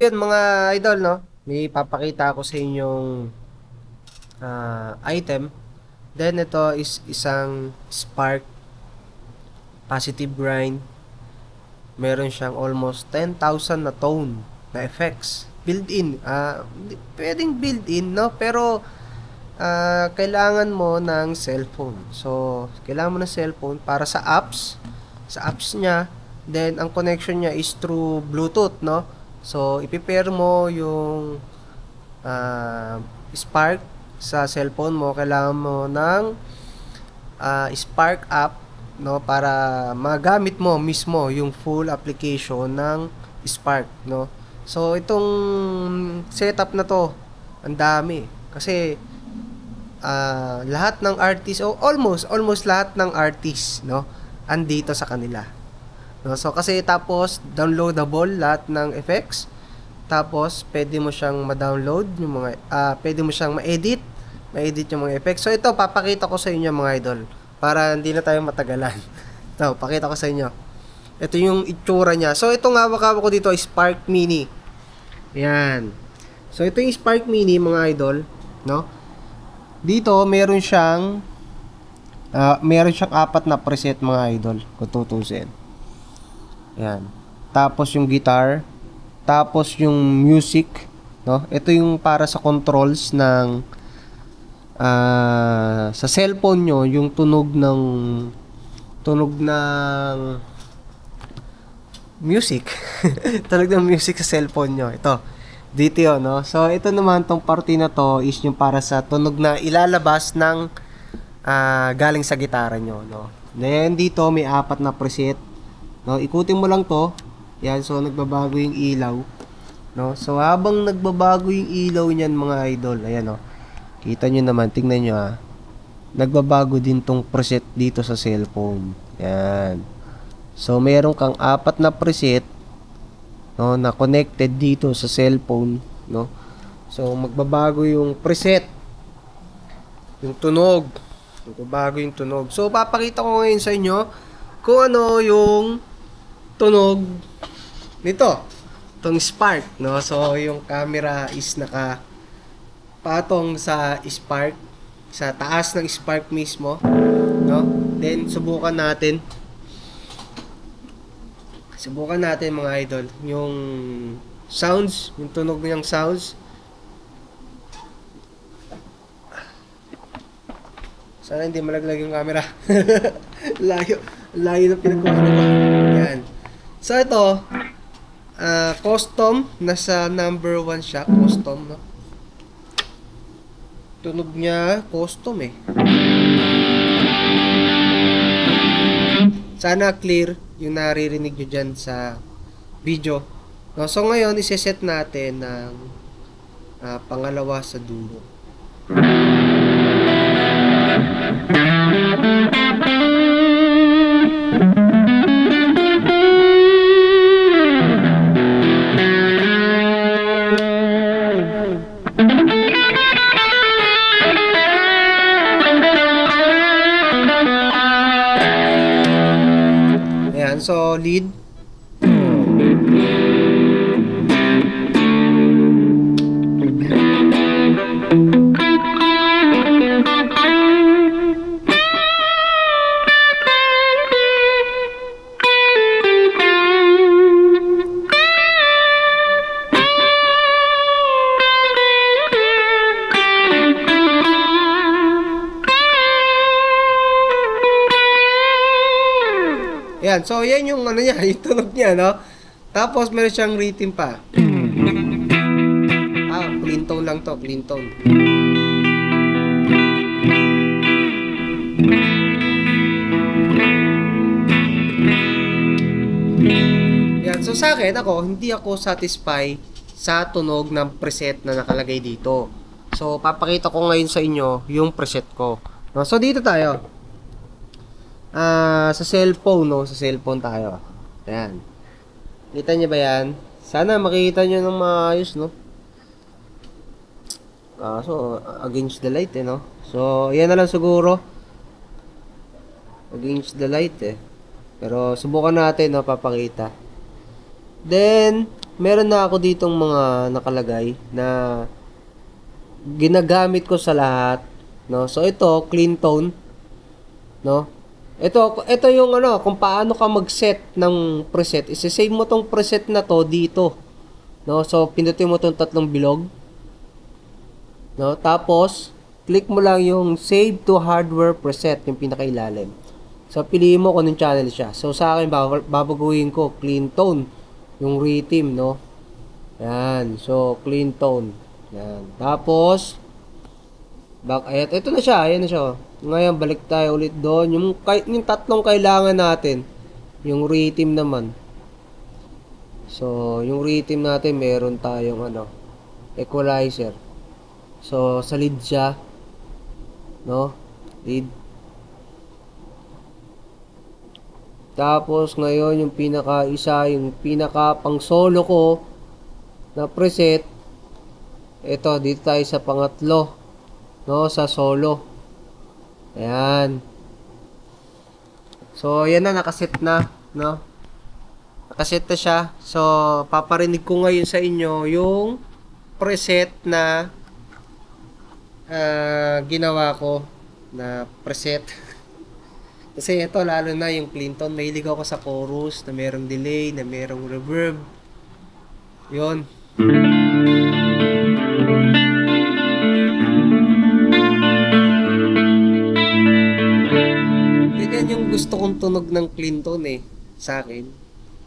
yun mga idol, no? May papakita ako sa inyong item. Then ito is isang spark positive grind. Meron siyang almost 10,000 na tone na effects built-in. Pwedeng built-in, no? Pero kailangan mo ng cellphone. So, kailangan mo ng cellphone para sa apps. Sa apps niya, then ang connection niya is through Bluetooth, no? So, i-pair mo yung Spark sa cellphone mo. Kailangan mo ng Spark app, no, para magamit mo mismo yung full application ng Spark, no. So itong setup na to, ang dami kasi lahat ng artist o almost lahat ng artist, no, andito sa kanila, no. So kasi tapos downloadable lahat ng effects, tapos pwede mo siyang ma-download yung mga pwede mo siyang ma-edit yung mga effects. So ito papakita ko sa inyo mga idol para hindi na tayo matagalan. Ito, pakita ko sa inyo. Ito yung itsura niya. So, itong hawak-hawak ko dito, Spark Mini. Yan. So, ito yung Spark Mini, mga idol. No? Dito, meron siyang 4 na preset, mga idol. Kung tutusin. Yan. Tapos, yung guitar. Tapos, yung music. No? Ito yung para sa controls ng sa cellphone nyo, yung tunog ng music. Tunog ng music sa cellphone nyo. Ito. Dito yun, no? So, ito naman, tong party na to is yung para sa tunog na ilalabas ng galing sa gitara nyo, no? Then, dito may 4 na preset. No? Ikutin mo lang to. Yan. So, nagbabago yung ilaw. No? So, habang nagbabago yung ilaw niyan, mga idol, ayan, no? Kita nyo naman, tingnan nyo nagbabago din tong preset dito sa cellphone. Yan. So, meron kang 4 na preset, no, na connected dito sa cellphone, no. So, magbabago yung preset. Yung tunog. Magbabago yung tunog. So, papakita ko ngayon sa inyo kung ano yung tunog nito. Itong Spark, no. So, yung camera is patong sa Spark, sa taas ng Spark mismo, no? Then subukan natin mga idol yung sounds, yung tunog ng sounds. Sana hindi malaglag yung camera. layo na pinagkuha ko. Yan. So ito custom, nasa number 1 siya, custom, no? Tunog niya custom Sana clear yung naririnig nyo dyan sa video, no? So ngayon iseset natin ng pangalawa sa dulo. So, lead. Yan. So, yan yung ano niya, yung tunog niya, no? Tapos, meron siyang rhythm pa. Clean tone lang to, clean tone. Yan. So, sa akin, hindi ako satisfied sa tunog ng preset na nakalagay dito. So, papakita ko ngayon sa inyo yung preset ko. No? So, dito tayo. Sa cellphone, no? Sa cellphone tayo. Ayan. Kita niyo ba yan? Sana makikita niyo ng maayos, no? So, against the light, no? So, yan na lang siguro. Against the light, Pero, subukan natin, no? Papakita. Then, meron na ako ditong mga nakalagay na ginagamit ko sa lahat, no? So ito, clean tone, no? Ito yung ano, kung paano ka mag-set ng preset. I-save mo tong preset na to dito, no? So pindutin mo tong tatlong bilog, no? Tapos click mo lang yung save to hardware preset, yung pinakailalim. So piliin mo kung anong channel siya. So sa akin babaguhin ko clean tone, yung rhythm, no? Yan. So clean tone. Yan. Tapos ayan, ito na siya. Ayan na siya. Ngayon, balik tayo ulit doon. Yung tatlong kailangan natin. Yung rhythm naman. So, yung rhythm natin, meron tayong equalizer. So, sa lead siya. No? Lead. Tapos, ngayon, yung pinaka pang solo ko na preset. Ito, dito tayo sa pangatlo, no, sa solo. Ayan. So, yan na, nakaset na, no? Nakaset na siya. So, paparinig ko ngayon sa inyo yung preset na ginawa ko na preset. Kasi ito, lalo na yung clean tone. Mahilig ako sa chorus na merong delay, na merong reverb. Yun. Ganyan yung gusto kong tunog ng clean tone sa akin.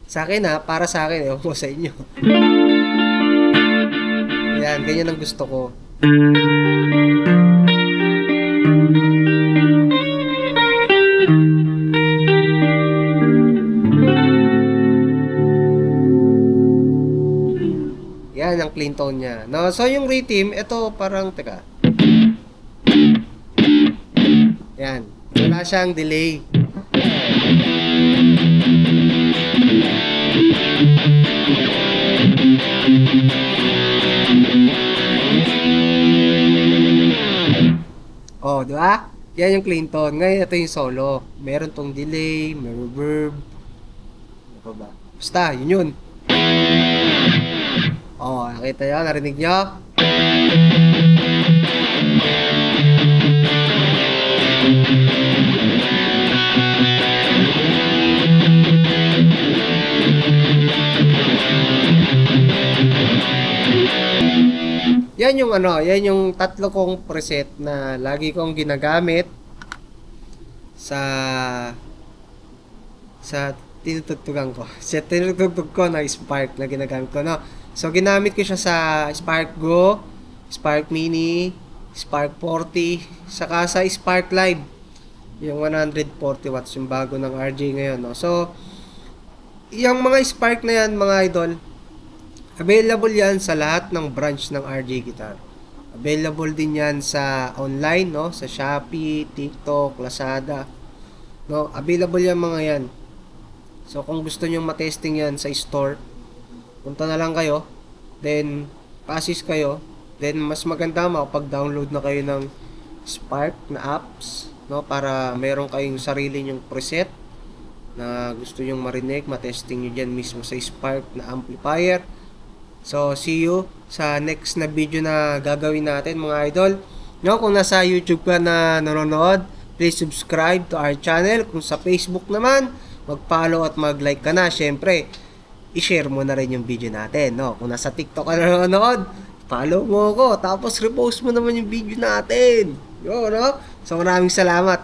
Sa akin para sa akin, ewan ko sa inyo. Yan, ganyan ang gusto ko. Yan ang clean tone niya. No, so yung rhythm, ito parang teka. Yan. Wala siyang delay. Oh, di ba? Yan yung clean tone. Ngayon ito yung solo. Meron tong delay, may reverb. Ano pa ba? Basta, yun. Oh, nakita nyo? Narinig nyo? Yan yung yan yung tatlo kong preset na lagi kong ginagamit sa tinutugtugan ko. Sa tinutugtog ko na Spark na ginagamit ko, no. So ginamit ko siya sa Spark Go, Spark Mini, Spark 40, saka sa Spark Live. Yung 140 watts yung bago ng RJ ngayon, no. So yung mga Spark na yan, mga idol, available yan sa lahat ng branch ng RJ Guitar. Available din yan sa online, no? Sa Shopee, TikTok, Lazada. No? Available yan mga yan. So, kung gusto nyo matesting yan sa store, punta na lang kayo. Then, pa-assist kayo. Then, mas maganda makapag-download na kayo ng Spark na apps, no? Para meron kayong sarili nyong preset na gusto nyong marinig, matesting nyo dyan mismo sa Spark na amplifier. So, see you sa next na video na gagawin natin, mga idol. No, kung nasa YouTube ka na nanonood, please subscribe to our channel. Kung sa Facebook naman, mag-follow at mag-like ka na. Syempre, i-share mo na rin yung video natin, no? Kung nasa TikTok ka na nanonood, follow mo ako. Tapos, repost mo naman yung video natin. Yo, no? So, maraming salamat.